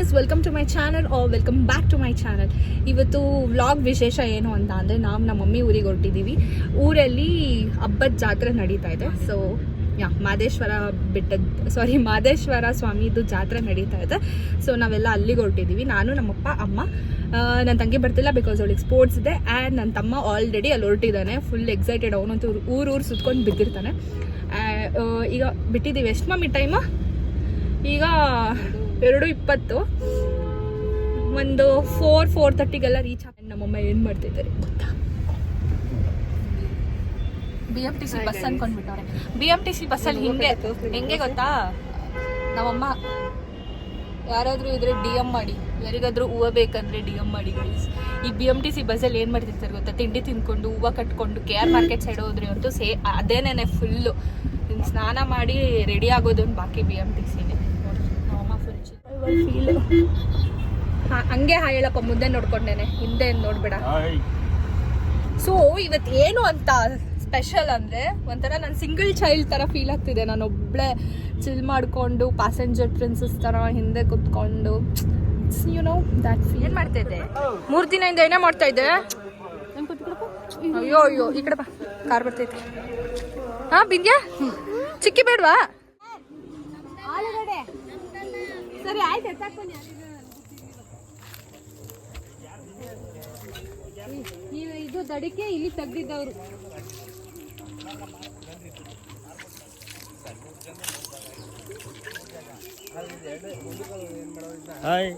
Guys, welcome to my channel or welcome back to my channel. ಇವತ್ತು vlog ವಿಶೇಷ ಏನು ಅಂತ ಅಂದರೆ, ನಾವು ನಮ್ಮ ಮಮ್ಮಿ ಊರಿಗೆ ಹೊರಟಿದ್ದೀವಿ. ಊರಲ್ಲಿ ಹಬ್ಬದ ಜಾತ್ರೆ ನಡೀತಾ ಇದೆ. ಸೊ ಮಾದೇಶ್ವರ ಸ್ವಾಮಿದು ಜಾತ್ರೆ ನಡೀತಾ ಇದೆ. ಸೊ ನಾವೆಲ್ಲ ಅಲ್ಲಿಗೆ ಹೊರಟಿದ್ದೀವಿ. ನಾನು, ನಮ್ಮಪ್ಪ, ಅಮ್ಮ. ನನ್ನ ತಂಗಿ ಬರ್ತಿಲ್ಲ ಬಿಕಾಸ್ ಅವಳಿಗೆ ಸ್ಪೋರ್ಟ್ಸ್ ಇದೆ. ಆ್ಯಂಡ್ ನನ್ನ ತಮ್ಮ ಆಲ್ರೆಡಿ ಅಲ್ಲಿ ಹೊರಟಿದ್ದಾನೆ. Full excited. ಅವನಂತೂ ಊರು ಸುತ್ಕೊಂಡು ಬಿದ್ದಿರ್ತಾನೆ. ಈಗ ಬಿಟ್ಟಿದ್ದೀವಿ. ಎಷ್ಟು ಮಮ್ಮಿ ಟೈಮು? ಈಗ 2:20. ಒಂದು 4:30ಗೆಲ್ಲ ರೀಚ್ ಆಗಿ ನಮ್ಮಮ್ಮ ಏನು ಮಾಡ್ತಿದ್ದಾರೆ ಗೊತ್ತಾ? BMTC bus ಅನ್ಕೊಂಡ್ಬಿಟ್ಟವ್ರೆ. BMTC ಬಸ್ಸಲ್ಲಿ ಹೆಂಗೆ ಗೊತ್ತಾ? ನಮ್ಮಮ್ಮ ಯಾರಾದರೂ ಇದ್ರೆ DM ಮಾಡಿ, ಯಾರಿಗಾದ್ರೂ ಹೂವು ಬೇಕಂದ್ರೆ DM ಮಾಡಿ ಗೈಸ್. ಈ BMTC ಬಸ್ಸಲ್ಲಿ ಏನು ಮಾಡ್ತಿರ್ತಾರೆ ಗೊತ್ತಾ? ತಿಂಡಿ ತಿಂದ್ಕೊಂಡು ಹೂವು ಕಟ್ಕೊಂಡು KR ಮಾರ್ಕೆಟ್ ಸೈಡ್ ಹೋದ್ರೆ ಅಂತೂ ಅದೇನೇ ಫುಲ್ಲು ಸ್ನಾನ ಮಾಡಿ ರೆಡಿ ಆಗೋದೊಂದು ಬಾಕಿ BMTCನೇ. ನಮ್ಮಮ್ಮ ಫುಲ್ ಫೀಲು. ಹಂಗೆ ಹೇಳಪ್ಪ, ಮುಂದೆ ನೋಡ್ಕೊಂಡೇನೆ, ಹಿಂದೆ ನೋಡ್ಬೇಡ. ಸೊ ಇವತ್ತು ಏನು ಅಂತ ಸ್ಪೆಷಲ್ ಅಂದರೆ, ಒಂಥರ ನಾನು ಸಿಂಗಲ್ ಚೈಲ್ಡ್ ಥರ ಫೀಲ್ ಆಗ್ತಿದೆ. ನಾನು ಒಬ್ಬಳೇ ಚಿಲ್ ಮಾಡಿಕೊಂಡು ಪ್ಯಾಸೆಂಜರ್ ಪ್ರಿನ್ಸಸ್ ಥರ ಹಿಂದೆ ಕುತ್ಕೊಂಡು, ಯು ನೋ ದ್ಯಾಟ್ ಫೀಲ್. ಏನು ಮಾಡ್ತಾ ಇದ್ದೆ? 3 ದಿನದಿಂದ ಏನೇ ಮಾಡ್ತಾ ಇದ್ದೆ? ಅಯ್ಯೋ ಈ ಕಡೆ ಬಾ, ಕಾರ್ ಬರ್ತೈತೆ. ಹಾಂ ಬಿಂದ್ಯಾ, ಚಿಕ್ಕಿ ಬೇಡವಾ? ಸರಿ ಆಯ್ತು. ಇದು ದಡಿಕೆ ಇಲ್ಲಿ ತೆಗ್ದಿದ್ದವ್ರು. ಅಯ್ಯೋ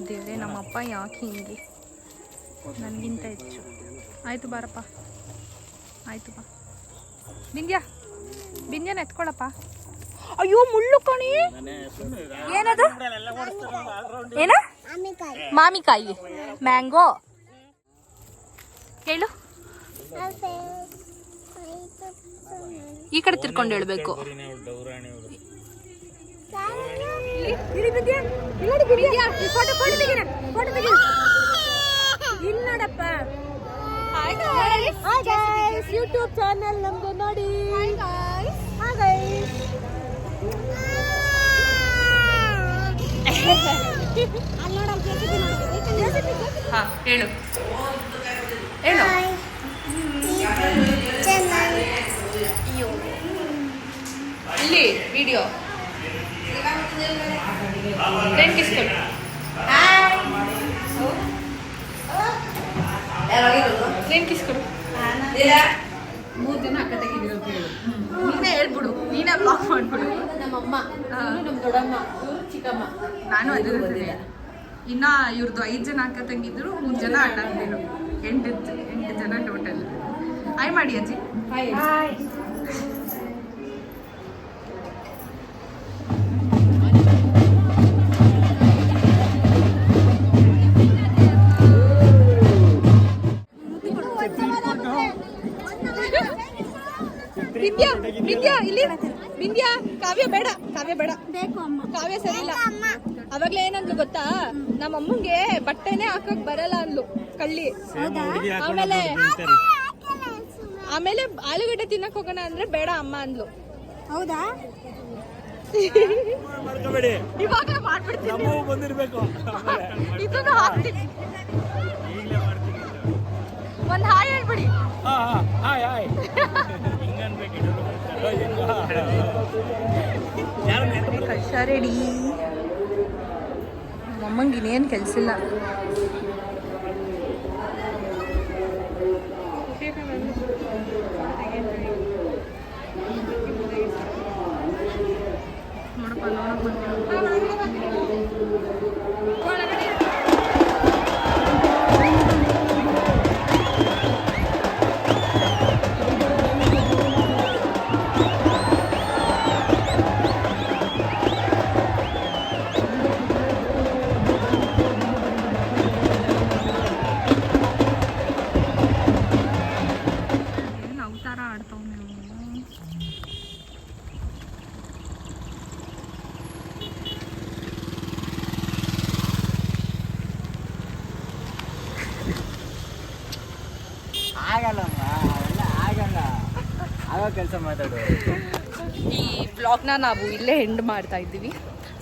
ದೇವ್ರೆ, ನಮ್ಮಪ್ಪ ಯಾಕೆ ಹಿಂಗೆ ನನಗಿಂತ ಹೆಚ್ಚು. ಆಯ್ತು ಬಾರಪ್ಪ, ಆಯ್ತು ಬಾ. ಬಿಂದ್ಯಾನ ಎತ್ಕೊಳಪ್ಪ. ಅಯ್ಯೋ ಮುಳ್ಳು ಕಣಿ. ಏನದು? ಏನ? ಮಾಮಿಕಾಯಿ, ಮ್ಯಾಂಗೋ. ಹೇಳು. ಈ ಕಡೆ ತಿರ್ಕೊಂಡು ಹೇಳ್ಬೇಕು. ಯೂಟ್ಯೂಬ್ ಚಾನಲ್ ನಮ್ದು ನೋಡಿ. ಹೇಳು ಹೇಳು. ಇಲ್ಲಿ ವಿಡಿಯೋ ಕಿಸ್ಕೊಡು. ಕಿಸ್ಕೊಡು. 3 ಜನ ಅಕ್ಕ ತೆಗಿದಿರೋ ನೀನೇ ಹೇಳ್ಬಿಡು, ನೀನೇ ಬ್ಲಾಗ್ ಮಾಡ್ಬಿಡು. ನಮ್ಮಮ್ಮ, ನಮ್ಮ ದೊಡ್ಡಮ್ಮ, ಚಿಕ್ಕಮ್ಮ, ನಾನು ಅದೇ ಇನ್ನ ಇವ್ರದ್ದು 5 ಜನ ಅಕ್ಕ ತಂಗಿದ್ರು, 3 ಜನ ಅಣ್ಣ ಅಂದಿರು. 8 ಜನ ಟೋಟಲ್. ಹಾಯ್ ಮಾಡಿ ಅಜ್ಜಿ. ವಿದ್ಯಾ ಇಲ್ಲಿ. ವಿದ್ಯಾ, ಕಾವ್ಯ ಬೇಡ, ಕಾವ್ಯ ಸರಿ ಇಲ್ಲ. ಅವಾಗ್ಲೇ ಏನಂದ್ಲು ಗೊತ್ತಾ? ನಮ್ಮ ಅಮ್ಮಂಗೆ ಬಟ್ಟೆನೇ ಹಾಕಕ್ ಬರಲ್ಲ ಅಂದ್ಲು, ಕಳ್ಳಿ. ಆಮೇಲೆ ಆಲೂಗಡ್ಡೆ ತಿನ್ನಕ್ ಹೋಗೋಣ ಅಂದ್ರೆ ಬೇಡ ಅಮ್ಮ ಅಂದ್ಲು. ಹೌದಾ? ಇವಾಗ ಮಾಡ್ಬಿಡ್ತೀನಿ. ಇದನ್ನು ಹಾಕ್ತೀನಿ. ಒಂದ್ ಹಾಯ್ ಹೇಳ್ಬಿಡಿ. ಕಷ್ಟ ರೆಡಿ. ನಮ್ಮಮ್ಮಂಗೆ ಇನ್ನೇನು ಕೆಲಸ ಇಲ್ಲ. ಆಗಲ್ಲಮ್ಮ, ಅವೆಲ್ಲ ಆಗಲ್ಲ. ಯಾವ ಕೆಲಸ ಮಾತಾಡೋ ಈ ವ್ಲಾಗ್ನ ನಾವು ಇಲ್ಲೇ ಎಂಡ್ ಮಾಡ್ತಾ ಇದ್ದೀವಿ.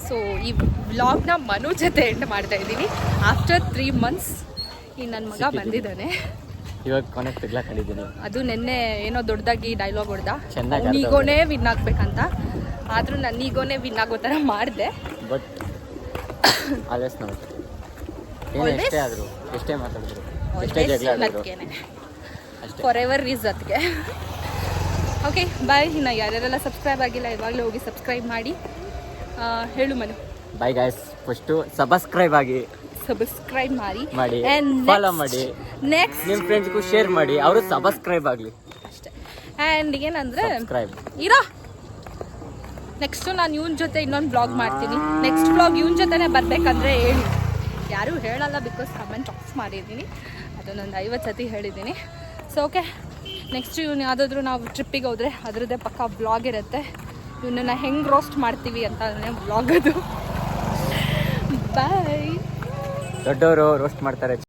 ಸೊ ಈ ವ್ಲಾಗ್ನ ಮನು ಜೊತೆ ಎಂಡ್ ಮಾಡ್ತಾ ಇದ್ದೀವಿ. ಆಫ್ಟರ್ 3 months ಈ ನನ್ನ ಮಗ ಬಂದಿದ್ದಾನೆ. ಇವಾಗ ಕೊನೆಗೆ ತೆಗ್ಲಾಕೊಂಡಿದ್ದೀನಿ. ಅದು ನಿನ್ನೆ ಏನೋ ದೊಡ್ಡದಾಗಿ ಡೈಲಾಗ್ ಹೊಡೆದ, ಚೆನ್ನಾಗಿ ಈಗೋನೇ ವಿನ್ ಆಗ್ಬೇಕಂತ. ಆದರೂ ನನ್ನ ಈಗೋನೇ ವಿನ್ ಆಗೋ ಥರ ಮಾಡಿದೆ. ಬಟ್ ಆಲ್ವೇಸ್ ನೋಡಿ ಏನು ಎಷ್ಟೇ ಆದರೂ ಎಷ್ಟೇ ಮಾತಾಡಿದ್ರು ಎಷ್ಟೇ ಜಗಳ ಆಡಿದ್ರು ಅಷ್ಟೇ ಫಾರ್ ಎವರ್ ಈಸ್ ಅದಕ್ಕೆ. Okay bye. ಇನ್ನು ಯಾರ್ಯಾರೆಲ್ಲ ಸಬ್ಸ್ಕ್ರೈಬ್ ಆಗಿಲ್ಲ ಇವಾಗಲೇ ಹೋಗಿ ಸಬ್ಸ್ಕ್ರೈಬ್ ಮಾಡಿ. ಹೇಳು Manu. Bye guys. First subscribe ಆಗಿ ಸಬ್ಸ್ಕ್ರೈಬ್ ಮಾಡಿ ಫಾಲೋ ಮಾಡಿ, ನೆಕ್ಸ್ಟ್ ನಿಮ್ಮ ಫ್ರೆಂಡ್ಸ್ಗೂ ಶೇರ್ ಮಾಡಿ, ಅವರು ಸಬ್ಸ್ಕ್ರೈಬ್ ಆಗಲಿ ಅಷ್ಟೇ. ಆ್ಯಂಡ್ ಏನಂದರೆ ಸಬ್ಸ್ಕ್ರೈಬ್ ಇರಾ ನೆಕ್ಸ್ಟು ನಾನು ಇವನ ಜೊತೆ ಇನ್ನೊಂದು ಬ್ಲಾಗ್ ಮಾಡ್ತೀನಿ. ನೆಕ್ಸ್ಟ್ ಬ್ಲಾಗ್ ಇವನ ಜೊತೆನೇ ಬರಬೇಕಂದ್ರೆ ಹೇಳಿ. ಯಾರೂ ಹೇಳಲ್ಲ ಬಿಕಾಸ್ ಕಮೆಂಟ್ ಬಾಕ್ಸ್ ಮಾಡಿದ್ದೀನಿ, ಅದನ್ನೊಂದು 50 ಸತಿ ಹೇಳಿದ್ದೀನಿ. ಸೊ ಓಕೆ, ನೆಕ್ಸ್ಟ್ ಇವನು ಯಾವುದಾದ್ರೂ ನಾವು ಟ್ರಿಪ್ಪಿಗೆ ಹೋದರೆ ಅದರದ್ದೇ ಪಕ್ಕ ಬ್ಲಾಗ್ ಇರುತ್ತೆ. ಇವನನ್ನು ಹೆಂಗೆ ರೋಸ್ಟ್ ಮಾಡ್ತೀವಿ ಅಂತ ಬ್ಲಾಗ್ ಅದು. ಬಾಯ್. ದೊಡ್ಡವರು ರೋಸ್ಟ್ ಮಾಡ್ತಾರೆ.